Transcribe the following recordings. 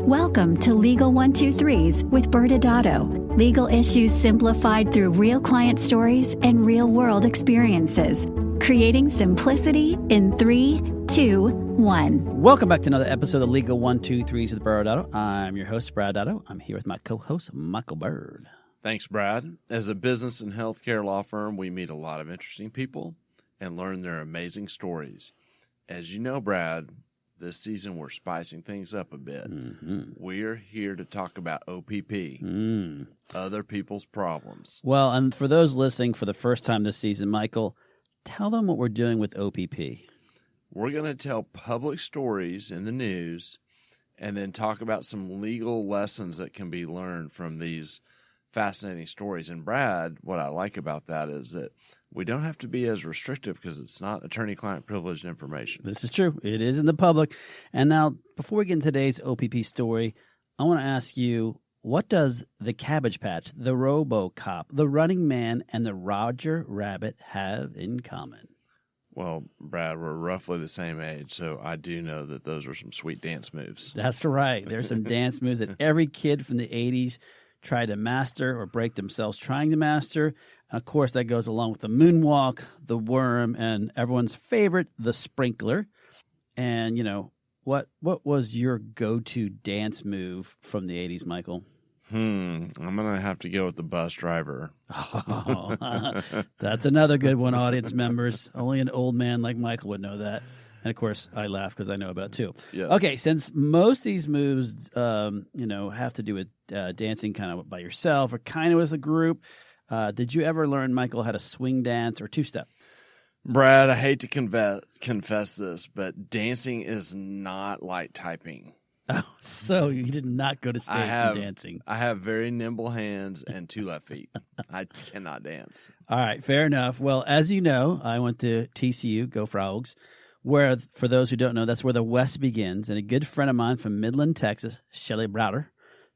Welcome to Legal 123s with ByrdAdatto. Legal issues simplified through real client stories and real-world experiences. Creating simplicity in 3, 2, 1. Welcome back to another episode of Legal 123s with ByrdAdatto. I'm your host, ByrdAdatto. I'm here with my co-host, Michael Byrd. Thanks, Brad. As a business and healthcare law firm, we meet a lot of interesting people and learn their amazing stories. As you know, Brad, this season we're spicing things up a bit. We're here to talk about OPP, other people's problems. Well, and for those listening for the first time this season, Michael, tell them what we're doing with OPP. We're going to tell public stories in the news and then talk about some legal lessons that can be learned from these fascinating stories. And Brad, what I like about that is that we don't have to be as restrictive because it's not attorney-client privileged information. This is true. It is in the public. And now, before we get into today's OPP story, I want to ask you, what does the Cabbage Patch, the RoboCop, the Running Man, and the Roger Rabbit have in common? Well, Brad, we're roughly the same age, so I do know that those are some sweet dance moves. That's right. There's some dance moves that every kid from the 80s tried to master or break themselves trying to master. And of course, that goes along with the moonwalk, the worm, and everyone's favorite, the sprinkler. And, you know, what was your go-to dance move from the 80s, Michael? I'm going to have to go with the bus driver. Oh, that's another good one, audience members. Only an old man like Michael would know that. And, of course, I laugh because I know about it, too. Yes. Okay, since most of these moves, have to do with dancing kind of by yourself or kind of with a group, did you ever learn, Michael, how to swing dance or two-step? Brad, I hate to confess this, but dancing is not like typing. Oh, so you did not go to state in dancing. I have very nimble hands and 2 left feet. I cannot dance. All right, fair enough. Well, as you know, I went to TCU, go Frogs, where, for those who don't know, that's where the West begins. And a good friend of mine from Midland, Texas, Shelly Browder,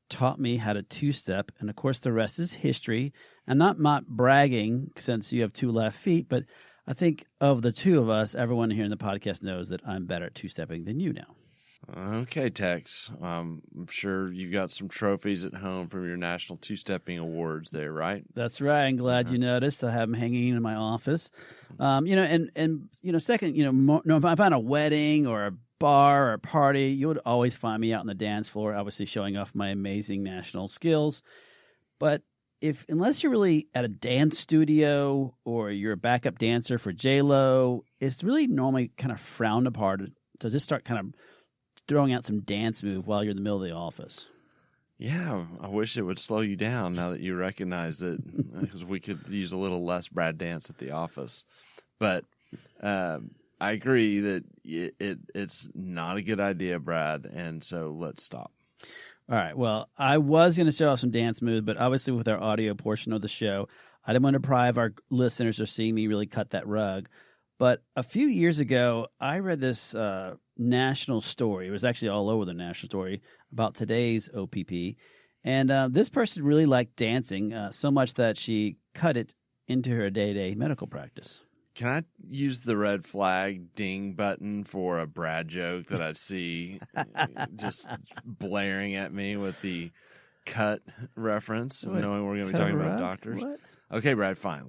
taught me how to two-step. And, of course, the rest is history. And not bragging since you have 2 left feet, but I think of the two of us, everyone here in the podcast knows that I'm better at two-stepping than you now. Okay, Tex. I'm sure you got some trophies at home from your National Two-Stepping Awards there, right? That's right. I'm glad you noticed. I have them hanging in my office. Second, if I'm at a wedding or a bar or a party, you would always find me out on the dance floor, obviously showing off my amazing national skills. But unless you're really at a dance studio or you're a backup dancer for J-Lo, it's really normally kind of frowned upon to just start kind of throwing out some dance move while you're in the middle of the office. Yeah, I wish it would slow you down now that you recognize it, because we could use a little less Brad dance at the office. But I agree that it's not a good idea, Brad, and so let's stop. All right, well, I was going to show off some dance moves, but obviously with our audio portion of the show, I didn't want to deprive our listeners of seeing me really cut that rug. But a few years ago, I read this national story. It was actually all over the national story about today's OPP. And this person really liked dancing so much that she cut it into her day-to-day medical practice. Can I use the red flag ding button for a Brad joke that I see just blaring at me with the cut reference, knowing we're going to be talking about doctors? What? Okay, Brad, fine.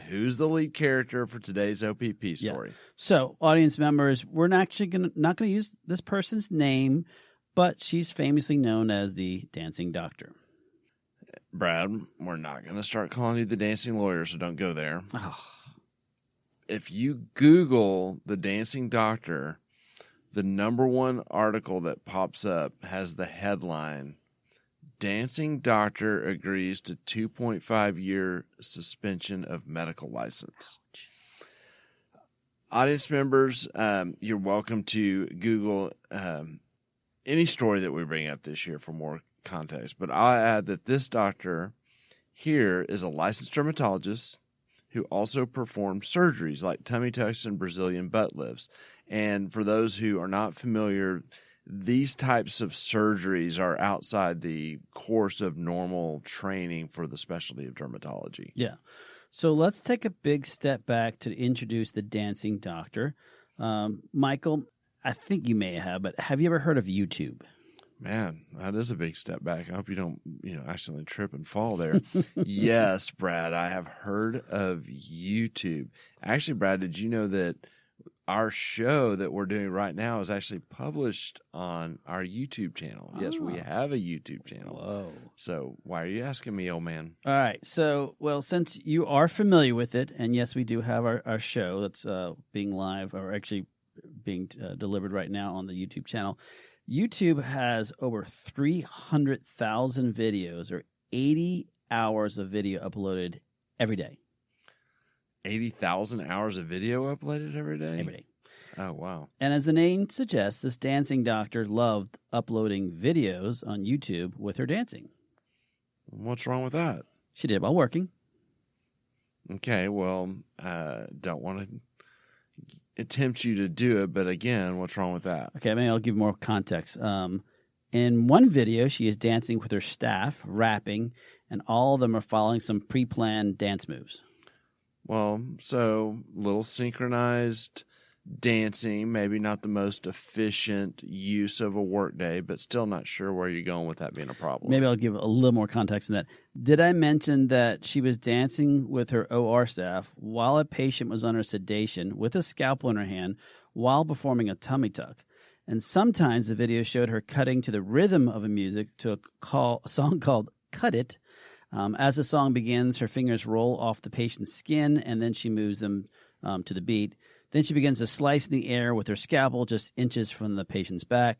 Who's the lead character for today's OPP story? Yeah. So, audience members, we're not going to use this person's name, but she's famously known as the Dancing Doctor. Brad, we're not going to start calling you the Dancing Lawyer, so don't go there. Oh. If you Google the Dancing Doctor, the number one article that pops up has the headline, Dancing Doctor agrees to 2.5-year suspension of medical license. Ouch. Audience members, you're welcome to Google any story that we bring up this year for more context. But I'll add that this doctor here is a licensed dermatologist who also performed surgeries like tummy tucks and Brazilian butt lifts. And for those who are not familiar, these types of surgeries are outside the course of normal training for the specialty of dermatology. Yeah. So let's take a big step back to introduce the Dancing Doctor. Michael, I think you may have, but have you ever heard of YouTube? Man, that is a big step back. I hope you don't, accidentally trip and fall there. Yes, Brad, I have heard of YouTube. Actually, Brad, did you know that our show that we're doing right now is actually published on our YouTube channel? Yes, we have a YouTube channel. Whoa. So why are you asking me, old man? All right. So, well, since you are familiar with it, and yes, we do have our show that's being live or actually being delivered right now on the YouTube channel. YouTube has over 300,000 videos or 80 hours of video uploaded every day. 80,000 hours of video uploaded every day? Every day. Oh, wow. And as the name suggests, this dancing doctor loved uploading videos on YouTube with her dancing. What's wrong with that? She did it while working. Okay, well, don't want to tempt you to do it, but again, what's wrong with that? Okay, maybe I'll give more context. In one video, she is dancing with her staff, rapping, and all of them are following some pre-planned dance moves. Well, so little synchronized dancing, maybe not the most efficient use of a work day, but still not sure where you're going with that being a problem. Maybe I'll give a little more context in that. Did I mention that she was dancing with her OR staff while a patient was under sedation with a scalpel in her hand while performing a tummy tuck? And sometimes the video showed her cutting to the rhythm of a music to a song called Cut It. As the song begins, her fingers roll off the patient's skin, and then she moves them to the beat. Then she begins to slice in the air with her scalpel just inches from the patient's back.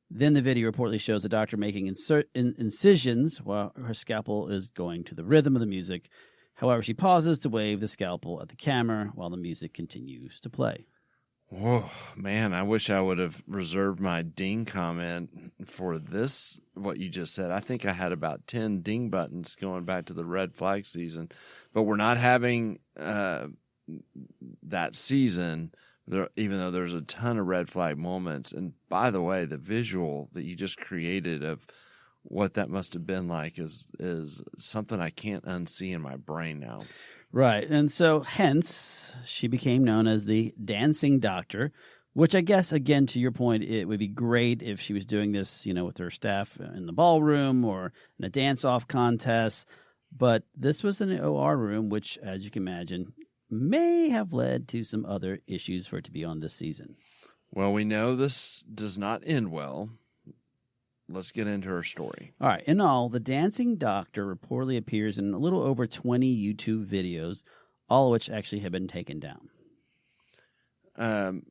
Then the video reportedly shows the doctor making incisions while her scalpel is going to the rhythm of the music. However, she pauses to wave the scalpel at the camera while the music continues to play. Whoa, man, I wish I would have reserved my ding comment for this, what you just said. I think I had about 10 ding buttons going back to the red flag season, but we're not having that season, even though there's a ton of red flag moments. And by the way, the visual that you just created of what that must have been like is something I can't unsee in my brain now. Right. And so hence she became known as the dancing doctor, which I guess, again, to your point, it would be great if she was doing this, with her staff in the ballroom or in a dance-off contest. But this was in an OR room, which, as you can imagine, may have led to some other issues for it to be on this season. Well, we know this does not end well. Let's get into her story. All right. In all, the dancing doctor reportedly appears in a little over 20 YouTube videos, all of which actually have been taken down.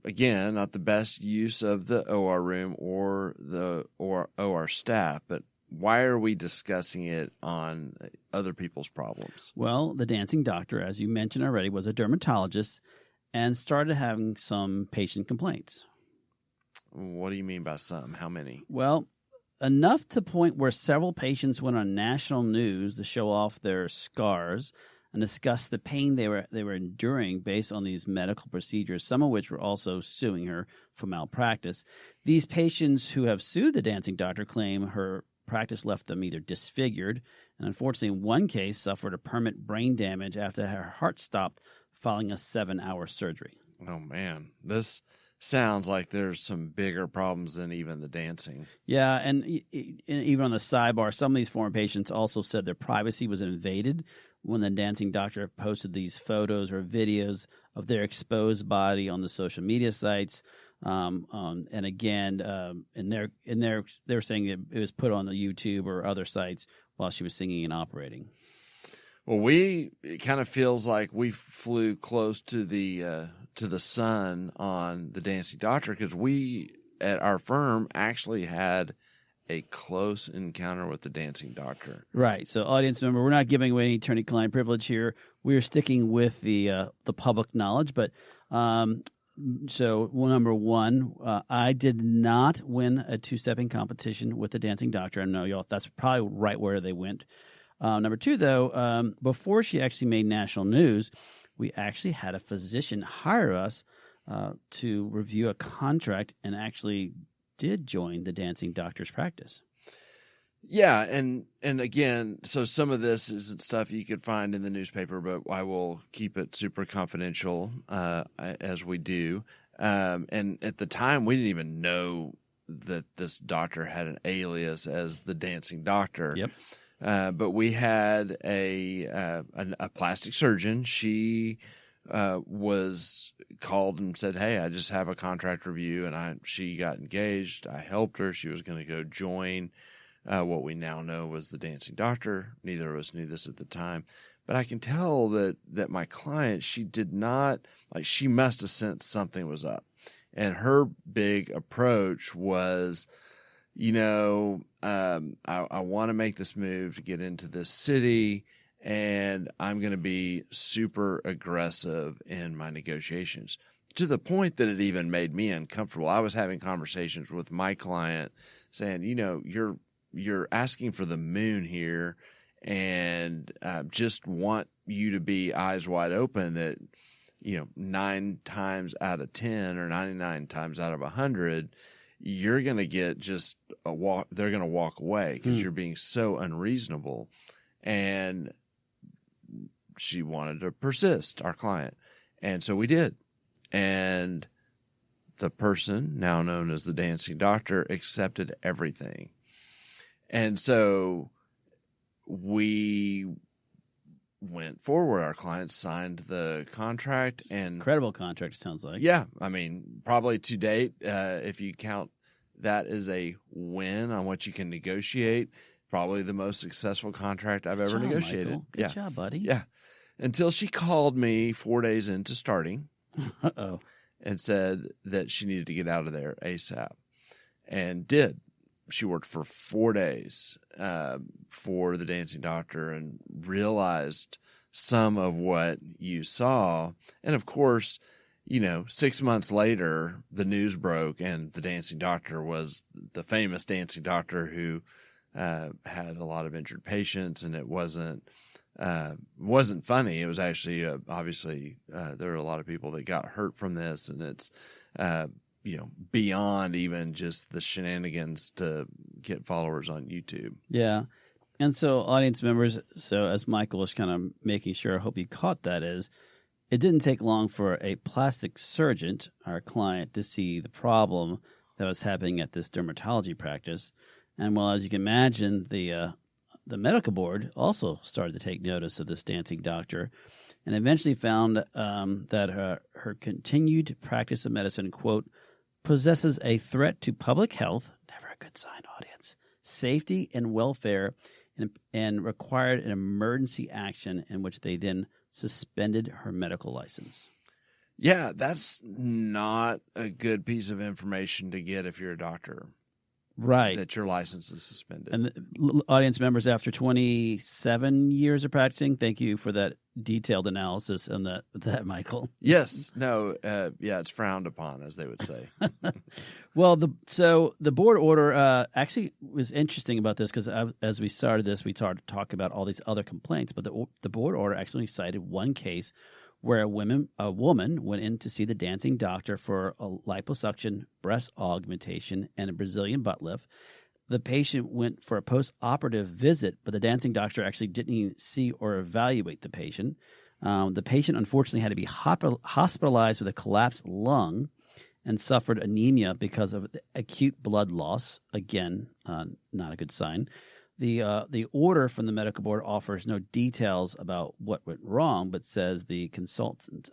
Again, not the best use of the OR room or the OR staff, but why are we discussing it on other people's problems? Well, the dancing doctor, as you mentioned already, was a dermatologist and started having some patient complaints. What do you mean by some? How many? Well, enough to the point where several patients went on national news to show off their scars and discuss the pain they were enduring based on these medical procedures, some of which were also suing her for malpractice. These patients who have sued the dancing doctor claim her practice left them either disfigured, and unfortunately in one case suffered a permanent brain damage after her heart stopped following a 7-hour surgery. Oh, man. This sounds like there's some bigger problems than even the dancing. Yeah, and even on the sidebar, some of these former patients also said their privacy was invaded when the dancing doctor posted these photos or videos of their exposed body on the social media sites. And again, they were saying that it was put on the YouTube or other sites while she was singing and operating. Well, it kind of feels like we flew close to the sun on the dancing doctor, because we at our firm actually had a close encounter with the dancing doctor. Right. So, audience member, we're not giving away any attorney-client privilege here. We are sticking with the public knowledge. But so, number one, I did not win a two-stepping competition with the dancing doctor. I know y'all. That's probably right where they went. Number two, though, before she actually made national news, we actually had a physician hire us to review a contract and actually did join the dancing doctor's practice. Yeah, and again, so some of this isn't stuff you could find in the newspaper, but I will keep it super confidential as we do. And at the time, we didn't even know that this doctor had an alias as the dancing doctor. Yep. But we had a plastic surgeon. She was called and said, "Hey, I just have a contract review," and she got engaged. I helped her. She was going to go join what we now know was the dancing doctor. Neither of us knew this at the time, but I can tell that my client, she did not, like, she must have sensed something was up, and her big approach was, I want to make this move to get into this city, and I'm going to be super aggressive in my negotiations, to the point that it even made me uncomfortable. I was having conversations with my client saying, you're asking for the moon here, and just want you to be eyes wide open that, 9 times out of 10 or 99 times out of 100, you're going to get just a walk. They're going to walk away because you're being so unreasonable. And she wanted to persist, our client. And so we did. And the person, now known as the dancing doctor, accepted everything. And so we went forward. Our client signed the contract, and Incredible contract, it sounds like. yeah, I mean, probably to date, if you count that as a win on what you can negotiate, probably the most successful contract I've ever negotiated. Michael. Good job, buddy. Yeah. Until she called me 4 days into starting Uh-oh. and said that she needed to get out of there ASAP, and did. She worked for 4 days for the dancing doctor and realized some of what you saw. And of course, 6 months later, the news broke, and the dancing doctor was the famous dancing doctor who had a lot of injured patients, and it wasn't funny. It was actually obviously there were a lot of people that got hurt from this, and it's beyond even just the shenanigans to get followers on YouTube. Yeah. And so, audience members, as Michael was kind of making sure, I hope you caught that, is it didn't take long for a plastic surgeon, our client, to see the problem that was happening at this dermatology practice. And well, as you can imagine, the medical board also started to take notice of this dancing doctor, and eventually found that her continued practice of medicine, quote, possesses a threat to public health, never a good sign, audience, safety and welfare, and required an emergency action, in which they then suspended her medical license. Yeah, that's not a good piece of information to get if you're a doctor. Right. That your license is suspended. And audience members, after 27 years of practicing, thank you for that detailed analysis on that, Michael. Yes. No. Yeah, it's frowned upon, as they would say. Well, the board order actually was interesting about this, because as we started this, we started to talk about all these other complaints, but the board order actually cited one case where a woman went in to see the dancing doctor for a liposuction, breast augmentation, and a Brazilian butt lift. The patient went for a post-operative visit, but the dancing doctor actually didn't even see or evaluate the patient. The patient unfortunately had to be hospitalized with a collapsed lung and suffered anemia because of acute blood loss. Again, not a good sign. The order from the medical board offers no details about what went wrong, but says the consultant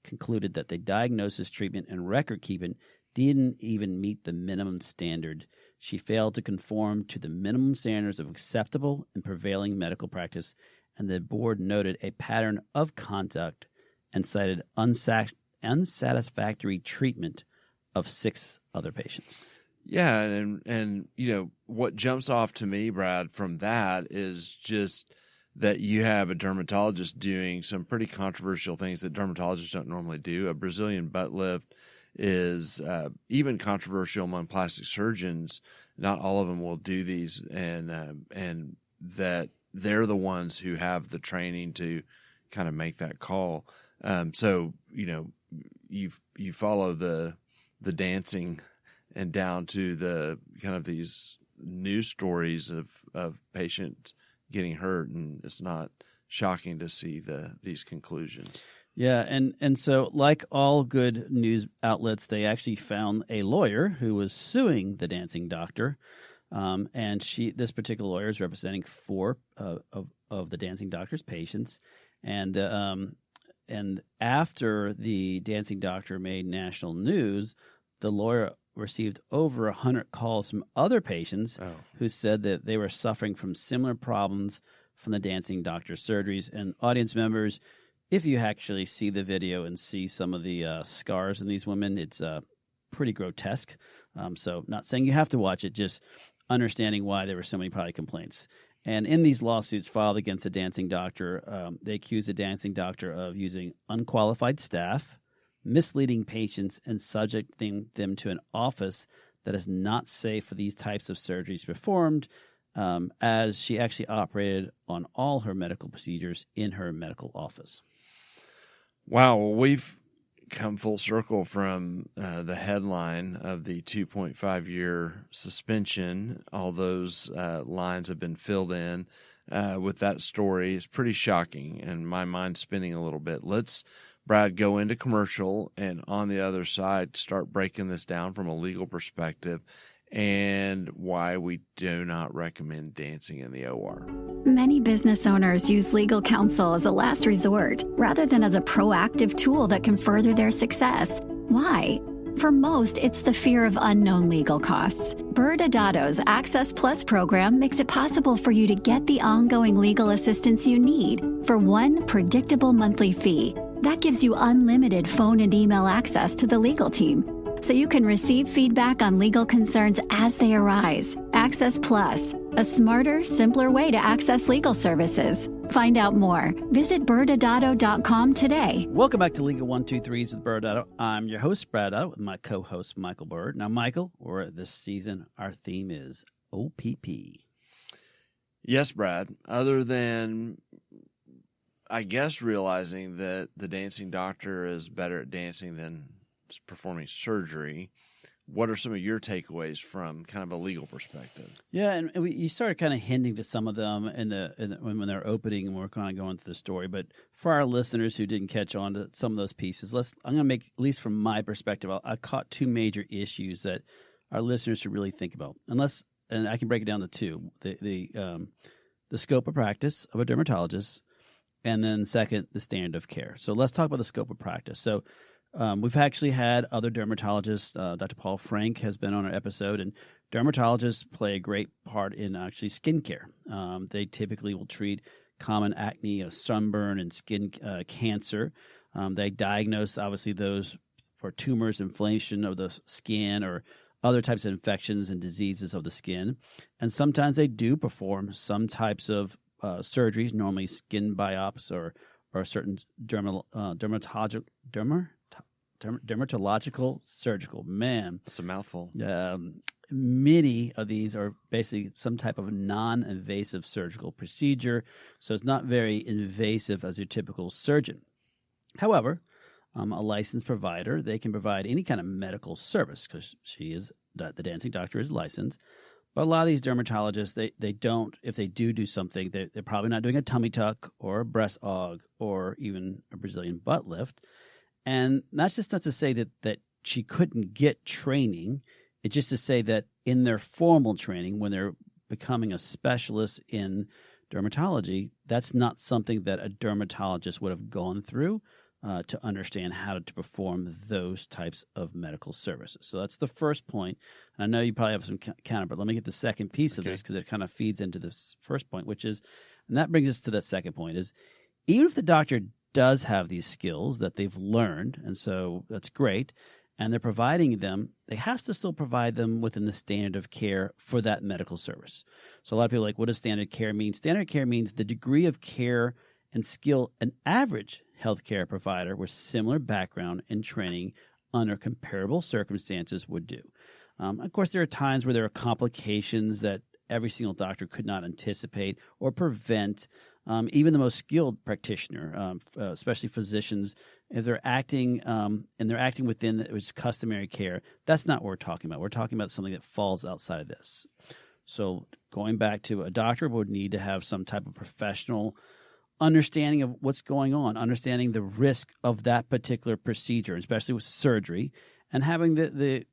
concluded that the diagnosis, treatment, and record keeping didn't even meet the minimum standard. She failed to conform to the minimum standards of acceptable and prevailing medical practice, and the board noted a pattern of conduct and cited unsatisfactory treatment of 6 other patients. Yeah, and what jumps off to me, Brad, from that is just that you have a dermatologist doing some pretty controversial things that dermatologists don't normally do. A Brazilian butt lift is even controversial among plastic surgeons. Not all of them will do these, and that they're the ones who have the training to kind of make that call. So you follow the dancing and down to the kind of these news stories of patients getting hurt, and it's not shocking to see these conclusions. Yeah, and so like all good news outlets, they actually found a lawyer who was suing the dancing doctor, and this particular lawyer is representing four of the dancing doctor's patients, and after the dancing doctor made national news, the lawyer received over 100 calls from other patients who said that they were suffering from similar problems from the dancing doctor's surgeries. And audience members, if you actually see the video and see some of the scars in these women, it's pretty grotesque. So not saying you have to watch it, just understanding why there were so many probably complaints. And in these lawsuits filed against the dancing doctor, they accuse the dancing doctor of using unqualified staff, misleading patients, and subjecting them to an office that is not safe for these types of surgeries performed, as she actually operated on all her medical procedures in her medical office. Wow, well, we've come full circle from the headline of the 2.5-year suspension. All those lines have been filled in with that story. It's pretty shocking, and my mind's spinning a little bit. Let's, Brad, go into commercial, and on the other side, start breaking this down from a legal perspective and why we do not recommend dancing in the OR. Many business owners use legal counsel as a last resort rather than as a proactive tool that can further their success. Why? For most, it's the fear of unknown legal costs. ByrdAdatto's Access Plus program makes it possible for you to get the ongoing legal assistance you need for one predictable monthly fee. That gives you unlimited phone and email access to the legal team, so you can receive feedback on legal concerns as they arise. Access Plus, a smarter, simpler way to access legal services. Find out more. Visit ByrdAdatto.com today. Welcome back to Legal 123s with ByrdAdatto. I'm your host, ByrdAdatto, with my co-host, Michael Byrd. Now, Michael, this season, our theme is OPP. Yes, Brad. Other than, I guess, realizing that the dancing doctor is better at dancing than performing surgery, what are some of your takeaways from kind of a legal perspective? Yeah, and you started kind of hinting to some of them when they're opening, and we're kind of going through the story. But for our listeners who didn't catch on to some of those pieces, I'm going to make, at least from my perspective, I caught two major issues that our listeners should really think about. And I can break it down to two: the scope of practice of a dermatologist, and then second, the standard of care. So let's talk about the scope of practice. So we've actually had other dermatologists. Dr. Paul Frank has been on our episode, and dermatologists play a great part in actually skincare. They typically will treat common acne, sunburn, and skin cancer. They diagnose, obviously, those for tumors, inflammation of the skin, or other types of infections and diseases of the skin. And sometimes they do perform some types of surgeries, normally skin biopsies or certain dermatological surgical. Man, that's a mouthful. Many of these are basically some type of non-invasive surgical procedure, so it's not very invasive as your typical surgeon. However, a licensed provider, they can provide any kind of medical service because the dancing doctor is licensed. But a lot of these dermatologists, they don't, if they do something, they're probably not doing a tummy tuck or a breast aug or even a Brazilian butt lift. And that's just not to say that she couldn't get training. It's just to say that in their formal training, when they're becoming a specialist in dermatology, that's not something that a dermatologist would have gone through to understand how to perform those types of medical services. So that's the first point. And I know you probably have some counter, but let me get the second piece of this because it kind of feeds into this first point, and that brings us to the second point, is even if the doctor does have these skills that they've learned, and so that's great, and they're providing them, they have to still provide them within the standard of care for that medical service. So a lot of people are like, what does standard care mean? Standard care means the degree of care and skill an average healthcare provider with similar background and training under comparable circumstances would do. Of course, there are times where there are complications that every single doctor could not anticipate or prevent. Even the most skilled practitioner, especially physicians, if they're acting within its customary care, that's not what we're talking about. We're talking about something that falls outside of this. So going back to a doctor would need to have some type of professional understanding of what's going on, understanding the risk of that particular procedure, especially with surgery, and having the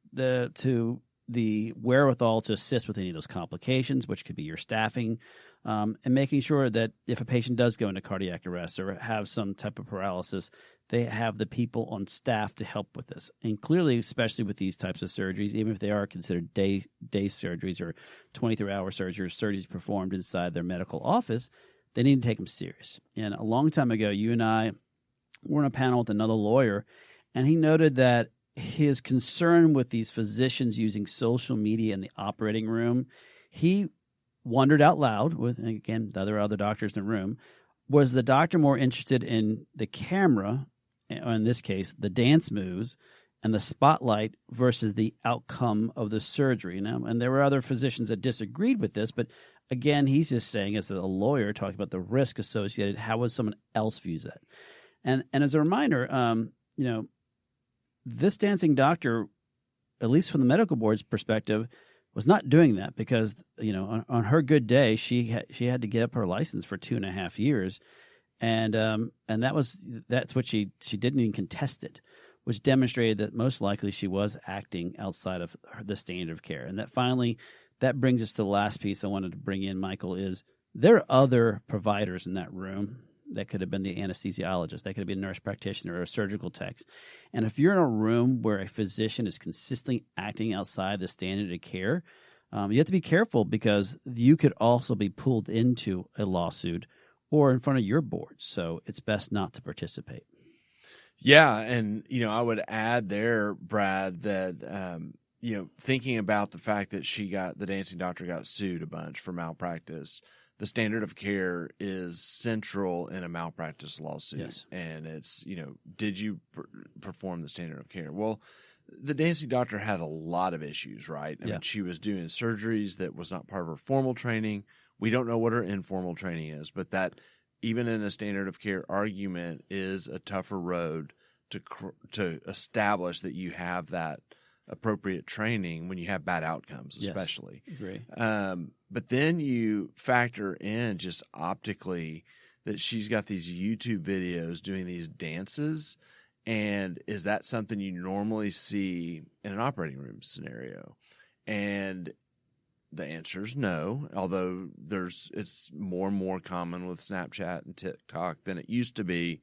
wherewithal to assist with any of those complications, which could be your staffing, and making sure that if a patient does go into cardiac arrest or have some type of paralysis, they have the people on staff to help with this. And clearly, especially with these types of surgeries, even if they are considered day surgeries or 23-hour surgeries performed inside their medical office, they need to take them serious. And a long time ago, you and I were on a panel with another lawyer, and he noted that his concern with these physicians using social media in the operating room, he wondered out loud with, again, the other doctors in the room, was the doctor more interested in the camera, or in this case, the dance moves, and the spotlight versus the outcome of the surgery? And there were other physicians that disagreed with this, but again, he's just saying, as a lawyer, talking about the risk associated, how would someone else view that? And as a reminder, this dancing doctor, at least from the medical board's perspective, was not doing that because, on her good day, she had to get up her license for 2.5 years. And that's what she didn't even contest it, which demonstrated that most likely she was acting outside of the standard of care. And that brings us to the last piece I wanted to bring in, Michael, is there are other providers in that room. That could have been the anesthesiologist. That could have been a nurse practitioner or a surgical tech. And if you're in a room where a physician is consistently acting outside the standard of care, you have to be careful because you could also be pulled into a lawsuit or in front of your board. So it's best not to participate. Yeah, and I would add there, Brad, that thinking about the fact that the dancing doctor got sued a bunch for malpractice. The standard of care is central in a malpractice lawsuit. Yes. And it's, did you perform the standard of care? Well, the dancing doctor had a lot of issues, right? I mean, she was doing surgeries that was not part of her formal training. We don't know what her informal training is, but that even in a standard of care argument is a tougher road to establish that you have that appropriate training when you have bad outcomes, especially. Yes, agree. But then you factor in just optically that she's got these YouTube videos doing these dances. And is that something you normally see in an operating room scenario? And the answer is no, although it's more and more common with Snapchat and TikTok than it used to be.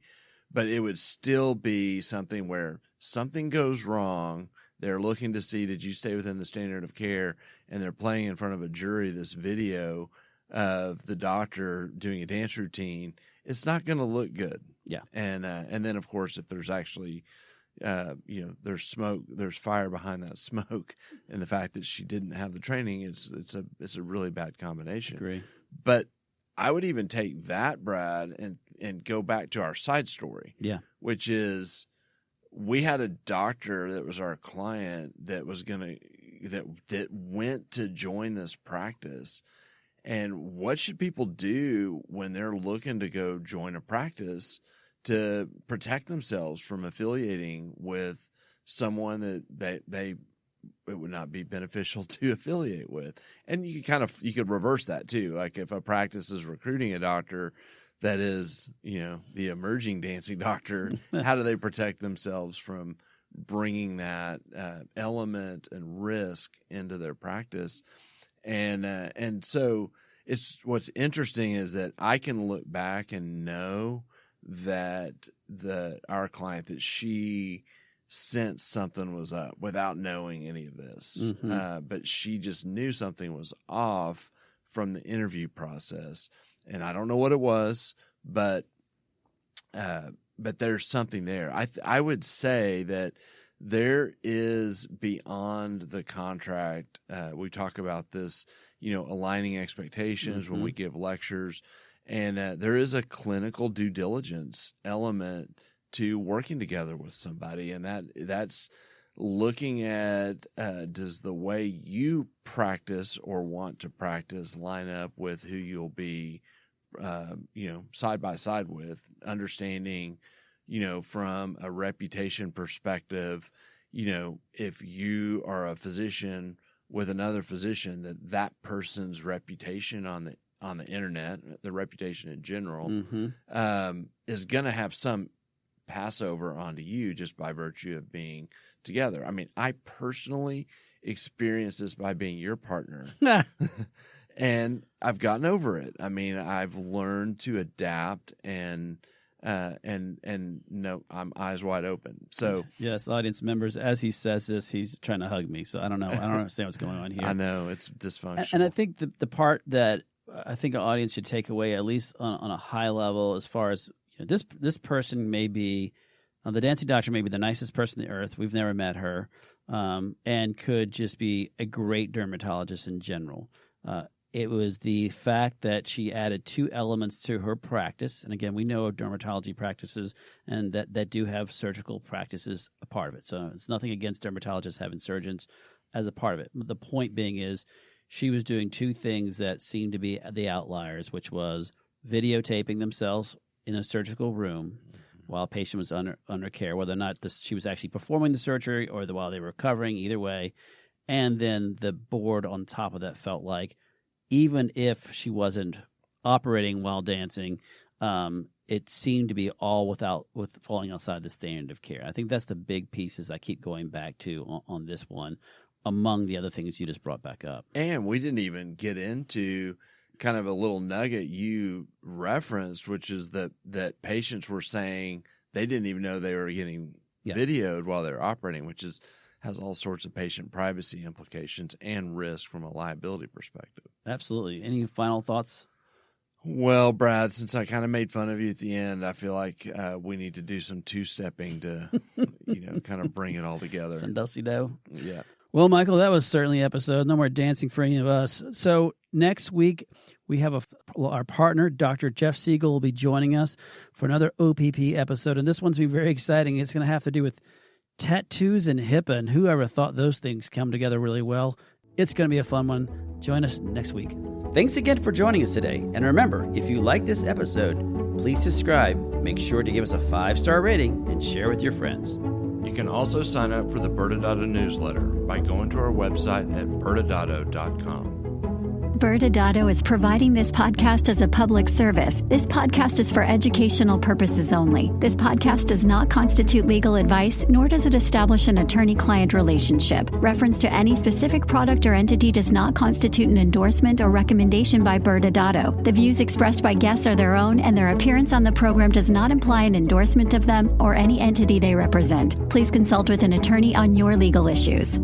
But it would still be something where something goes wrong. They're looking to see, did you stay within the standard of care? And they're playing in front of a jury this video of the doctor doing a dance routine. It's not going to look good. Yeah. And then, of course, if there's actually, there's smoke, there's fire behind that smoke, and the fact that she didn't have the training, it's a really bad combination. Agree. But I would even take that, Brad, and go back to our side story. Yeah. Which is, we had a doctor that was our client that went to join this practice. And what should people do when they're looking to go join a practice to protect themselves from affiliating with someone that it would not be beneficial to affiliate with? And you could reverse that too. Like if a practice is recruiting a doctor that is, the emerging dancing doctor, how do they protect themselves from bringing that element and risk into their practice? And so what's interesting is that I can look back and know that our client, that she sensed something was up without knowing any of this. Mm-hmm. But she just knew something was off from the interview process. And I don't know what it was, but there's something there. I would say that there is, beyond the contract, we talk about this, aligning expectations when we give lectures, and there is a clinical due diligence element to working together with somebody, and that's looking at, does the way you practice or want to practice line up with who you'll be side by side with, understanding, from a reputation perspective, if you are a physician with another physician, that person's reputation on on the internet, the reputation in general, Mm-hmm. is going to have some passover onto you just by virtue of being together. I mean, I personally experienced this by being your partner. And I've gotten over it. I mean, I've learned to adapt and no, I'm eyes wide open. So yes, audience members, as he says this, he's trying to hug me. So I don't know. I don't understand what's going on here. I know it's dysfunctional. And I think the part that I think an audience should take away, at least on a high level, as far as this person may be, the dancing doctor may be the nicest person on the earth. We've never met her, and could just be a great dermatologist in general. It was the fact that she added 2 elements to her practice. And again, we know of dermatology practices and that do have surgical practices a part of it. So it's nothing against dermatologists having surgeons as a part of it. The point being is she was doing 2 things that seemed to be the outliers, which was videotaping themselves in a surgical room while a patient was under care, whether or not she was actually performing the surgery or while they were recovering, either way. And then the board on top of that felt like, even if she wasn't operating while dancing, it seemed to be all with falling outside the standard of care. I think that's the big pieces I keep going back to on this one, among the other things you just brought back up. And we didn't even get into kind of a little nugget you referenced, which is that patients were saying they didn't even know they were getting videoed while they were operating, which has all sorts of patient privacy implications and risk from a liability perspective. Absolutely. Any final thoughts? Well, Brad, since I kind of made fun of you at the end, I feel like we need to do some 2-stepping to, kind of bring it all together. Some dusty-do. Yeah. Well, Michael, that was certainly an episode. No more dancing for any of us. So next week, we have our partner, Dr. Jeff Siegel, will be joining us for another OPP episode. And this one's going to be very exciting. It's going to have to do with tattoos and HIPAA, and whoever thought those things come together really well. It's going to be a fun one. Join us next week. Thanks again for joining us today. And remember, if you like this episode, please subscribe, make sure to give us a 5-star rating, and share with your friends. You can also sign up for the ByrdAdatto newsletter by going to our website at ByrdAdatto.com. ByrdAdatto is providing this podcast as a public service. This podcast is for educational purposes only. This podcast does not constitute legal advice, nor does it establish an attorney-client relationship. Reference to any specific product or entity does not constitute an endorsement or recommendation by ByrdAdatto. The views expressed by guests are their own, and their appearance on the program does not imply an endorsement of them or any entity they represent. Please consult with an attorney on your legal issues.